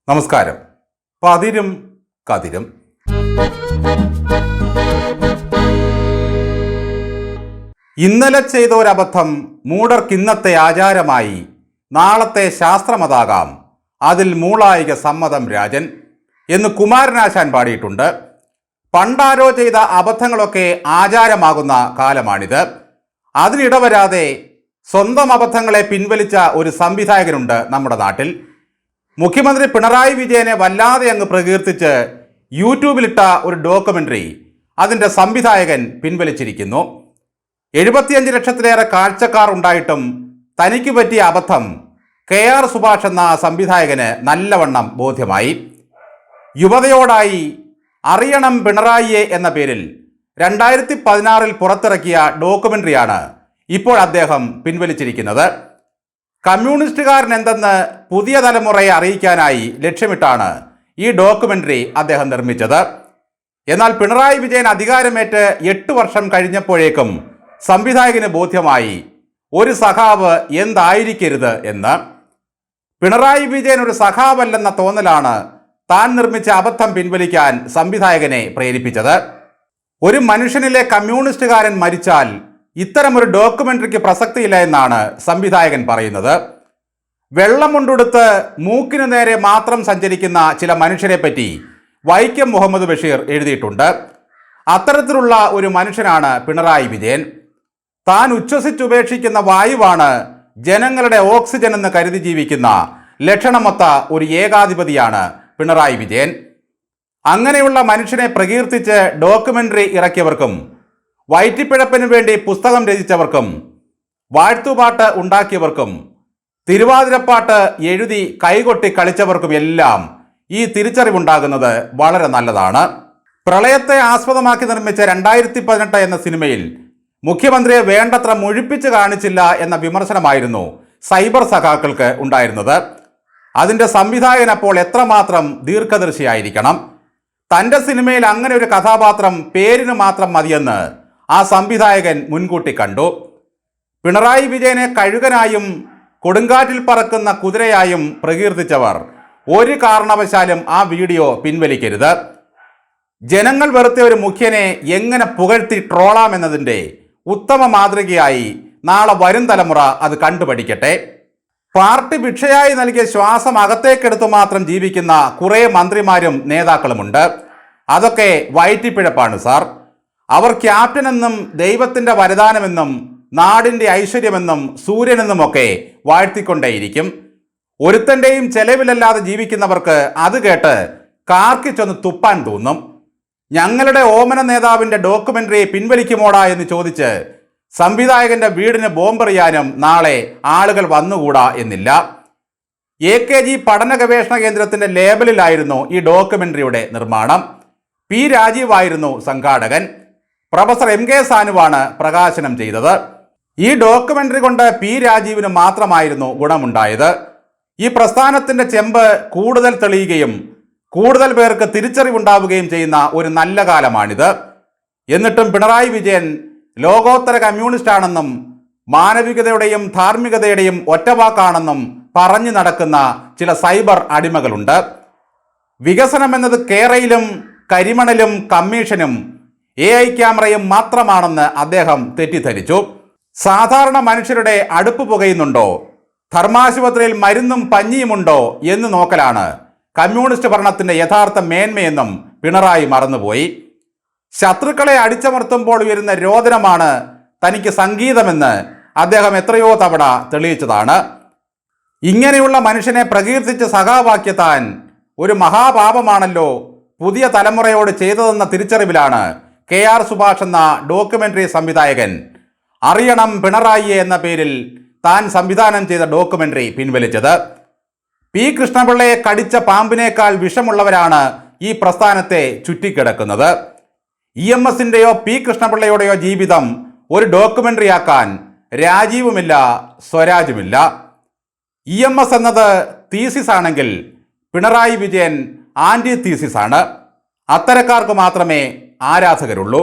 നമസ്കാരം. പതിരും കതിരും. ഇന്നലെ ചെയ്ത ഒരബദ്ധം മൂഢർക്കിന്നത്തെ ആചാരമായി, നാളത്തെ ശാസ്ത്രമതാകാം, അതിൽ മൂളായിക സമ്മതം രാജൻ എന്ന് കുമാരനാശാൻ പാടിയിട്ടുണ്ട്. പണ്ടാരോ ചെയ്ത അബദ്ധങ്ങളൊക്കെ ആചാരമാകുന്ന കാലമാണിത്. അതിനിടവരാതെ സ്വന്തം അബദ്ധങ്ങളെ പിൻവലിച്ച ഒരു സംവിധായകനുണ്ട് നമ്മുടെ നാട്ടിൽ. മുഖ്യമന്ത്രി പിണറായി വിജയനെ വല്ലാതെ അങ്ങ് പ്രകീർത്തിച്ച് യൂട്യൂബിലിട്ട ഒരു ഡോക്യുമെൻ്ററി അതിൻ്റെ സംവിധായകൻ പിൻവലിച്ചിരിക്കുന്നു. 75 ലക്ഷത്തിലേറെ കാഴ്ചക്കാർ ഉണ്ടായിട്ടും തനിക്ക് പറ്റിയ അബദ്ധം KR സുഭാഷ് എന്ന സംവിധായകന് നല്ലവണ്ണം ബോധ്യമായി. യുവതയോടായി അറിയണം പിണറായിയെ എന്ന പേരിൽ 2016 പുറത്തിറക്കിയ ഡോക്യുമെൻ്ററിയാണ് ഇപ്പോൾ അദ്ദേഹം പിൻവലിച്ചിരിക്കുന്നത്. കമ്മ്യൂണിസ്റ്റുകാരൻ എന്തെന്ന് പുതിയ തലമുറയെ അറിയിക്കാനായി ലക്ഷ്യമിട്ടാണ് ഈ ഡോക്യുമെൻ്ററി അദ്ദേഹം നിർമ്മിച്ചത്. എന്നാൽ പിണറായി വിജയൻ അധികാരമേറ്റ് 8 വർഷം കഴിഞ്ഞപ്പോഴേക്കും സംവിധായകന് ബോധ്യമായി ഒരു സഖാവ് എന്തായിരിക്കരുത് എന്ന്. പിണറായി വിജയൻ ഒരു സഖാവല്ലെന്ന തോന്നലാണ് താൻ നിർമ്മിച്ച അബദ്ധം പിൻവലിക്കാൻ സംവിധായകനെ പ്രേരിപ്പിച്ചത്. ഒരു മനുഷ്യനിലെ കമ്മ്യൂണിസ്റ്റുകാരൻ മരിച്ചാൽ ഇത്തരമൊരു ഡോക്യുമെൻ്ററിക്ക് പ്രസക്തിയില്ല എന്നാണ് സംവിധായകൻ പറയുന്നത്. വെള്ളമുണ്ടുടുത്ത് മൂക്കിനു നേരെ മാത്രം സഞ്ചരിക്കുന്ന ചില മനുഷ്യരെ പറ്റി വൈക്കം മുഹമ്മദ് ബഷീർ എഴുതിയിട്ടുണ്ട്. അത്തരത്തിലുള്ള ഒരു മനുഷ്യനാണ് പിണറായി വിജയൻ. താൻ ഉച്ഛ്വസിച്ചുപേക്ഷിക്കുന്ന വായുവാണ് ജനങ്ങളുടെ ഓക്സിജൻ എന്ന് കരുതി ജീവിക്കുന്ന ലക്ഷണമൊത്ത ഒരു ഏകാധിപതിയാണ് പിണറായി വിജയൻ. അങ്ങനെയുള്ള മനുഷ്യനെ പ്രകീർത്തിച്ച് ഡോക്യുമെൻ്ററി ഇറക്കിയവർക്കും വയറ്റിപ്പിഴപ്പിന് വേണ്ടി പുസ്തകം രചിച്ചവർക്കും വാഴ്ത്തുപാട്ട് ഉണ്ടാക്കിയവർക്കും തിരുവാതിരപ്പാട്ട് എഴുതി കൈകൊട്ടി കളിച്ചവർക്കും എല്ലാം ഈ തിരിച്ചറിവുണ്ടാകുന്നത് വളരെ നല്ലതാണ്. പ്രളയത്തെ ആസ്പദമാക്കി നിർമ്മിച്ച 2018 എന്ന സിനിമയിൽ മുഖ്യമന്ത്രിയെ വേണ്ടത്ര മുഴിപ്പിച്ച് കാണിച്ചില്ല എന്ന വിമർശനമായിരുന്നു സൈബർ സഖാക്കൾക്ക് ഉണ്ടായിരുന്നത്. അതിൻ്റെ സംവിധായകൻ അപ്പോൾ എത്രമാത്രം ദീർഘദർശിയായിരിക്കണം. തൻ്റെ സിനിമയിൽ അങ്ങനെ ഒരു കഥാപാത്രം പേരിന് മാത്രം മതിയെന്ന് ആ സംവിധായകൻ മുൻകൂട്ടി കണ്ടു. പിണറായി വിജയനെ കഴുകനായും കൊടുങ്കാറ്റിൽ പറക്കുന്ന കുതിരയായും പ്രകീർത്തിച്ചവർ ഒരു കാരണവശാലും ആ വീഡിയോ പിൻവലിക്കരുത്. ജനങ്ങൾ വെറുത്ത ഒരു മുഖ്യനെ എങ്ങനെ പുകഴ്ത്തി ട്രോളാമെന്നതിൻ്റെ ഉത്തമ മാതൃകയായി നാളെ വരും തലമുറ അത് കണ്ടുപഠിക്കട്ടെ. പാർട്ടി ഭിക്ഷയായി നൽകിയ ശ്വാസം അകത്തേക്കെടുത്തു മാത്രം ജീവിക്കുന്ന കുറേ മന്ത്രിമാരും നേതാക്കളുമുണ്ട്. അതൊക്കെ വയറ്റിപ്പിഴപ്പാണ് സാർ. അവർ ക്യാപ്റ്റനെന്നും ദൈവത്തിൻ്റെ വരദാനമെന്നും നാടിൻ്റെ ഐശ്വര്യമെന്നും സൂര്യനെന്നുമൊക്കെ വാഴ്ത്തിക്കൊണ്ടേയിരിക്കും. ഒരുത്തൻ്റെയും ചെലവിലല്ലാതെ ജീവിക്കുന്നവർക്ക് അത് കേട്ട് കാർക്കിച്ചൊന്ന് തുപ്പാൻ തോന്നും. ഞങ്ങളുടെ ഓമന നേതാവിൻ്റെ ഡോക്യുമെൻ്ററി പിൻവലിക്കുമോടാ എന്ന് ചോദിച്ച് സംവിധായകൻ്റെ വീടിന് ബോംബെറിയാനും നാളെ ആളുകൾ വന്നുകൂടാ എന്നില്ല. AKG പഠന ഗവേഷണ കേന്ദ്രത്തിൻ്റെ ലേബലിലായിരുന്നു ഈ ഡോക്യുമെൻ്ററിയുടെ നിർമ്മാണം. P. രാജീവായിരുന്നു സംഘാടകൻ. പ്രൊഫസർ MK സാനുവാണ് പ്രകാശനം ചെയ്തത്. ഈ ഡോക്യുമെൻ്ററി കൊണ്ട് P. രാജീവിന് മാത്രമായിരുന്നു ഗുണമുണ്ടായത്. ഈ പ്രസ്ഥാനത്തിൻ്റെ ചെമ്പ് കൂടുതൽ തെളിയുകയും കൂടുതൽ പേർക്ക് തിരിച്ചറിവുണ്ടാവുകയും ചെയ്യുന്ന ഒരു നല്ല കാലമാണിത്. എന്നിട്ടും പിണറായി വിജയൻ ലോകോത്തര കമ്മ്യൂണിസ്റ്റ് ആണെന്നും മാനവികതയുടെയും ധാർമ്മികതയുടെയും ഒറ്റവാക്കാണെന്നും പറഞ്ഞു നടക്കുന്ന ചില സൈബർ അടിമകളുണ്ട്. വികസനം എന്നത് കേരയിലും കരിമണലും കമ്മീഷനും AI ക്യാമറയും മാത്രമാണെന്ന് അദ്ദേഹം തെറ്റിദ്ധരിച്ചു. സാധാരണ മനുഷ്യരുടെ അടുപ്പ് പുകയുന്നുണ്ടോ, ധർമാശുപത്രിയിൽ മരുന്നും പഞ്ഞിയുമുണ്ടോ എന്ന് നോക്കലാണ് കമ്മ്യൂണിസ്റ്റ് ഭരണത്തിൻ്റെ യഥാർത്ഥ മേന്മയെന്നും പിണറായി മറന്നുപോയി. ശത്രുക്കളെ അടിച്ചമർത്തുമ്പോൾ ഉയരുന്ന രോദനമാണ് തനിക്ക് സംഗീതമെന്ന് അദ്ദേഹം എത്രയോ തവണ തെളിയിച്ചതാണ്. ഇങ്ങനെയുള്ള മനുഷ്യനെ പ്രകീർത്തിച്ച് സഖാവാക്യത്താൻ ഒരു മഹാപാപമാണല്ലോ പുതിയ തലമുറയോട് ചെയ്തതെന്ന തിരിച്ചറിവിലാണ് KR സുഭാഷ് എന്ന ഡോക്യുമെൻ്ററി സംവിധായകൻ അറിയണം പിണറായിയെ എന്ന പേരിൽ താൻ സംവിധാനം ചെയ്ത ഡോക്യുമെൻ്ററി പിൻവലിച്ചത്. P. കൃഷ്ണപിള്ളയെ കടിച്ച പാമ്പിനേക്കാൾ വിഷമുള്ളവരാണ് ഈ പ്രസ്ഥാനത്തെ ചുറ്റിക്കിടക്കുന്നത്. EMSൻ്റെയോ P. കൃഷ്ണപിള്ളയുടെയോ ജീവിതം ഒരു ഡോക്യുമെൻ്ററിയാക്കാൻ രാജീവുമില്ല, സ്വരാജുമില്ല. EMS എന്നത് തീസിസ് ആണെങ്കിൽ പിണറായി വിജയൻ ആൻറ്റി തീസിസ് ആണ്. അത്തരക്കാർക്ക് മാത്രമേ ആരാധകരുള്ളൂ.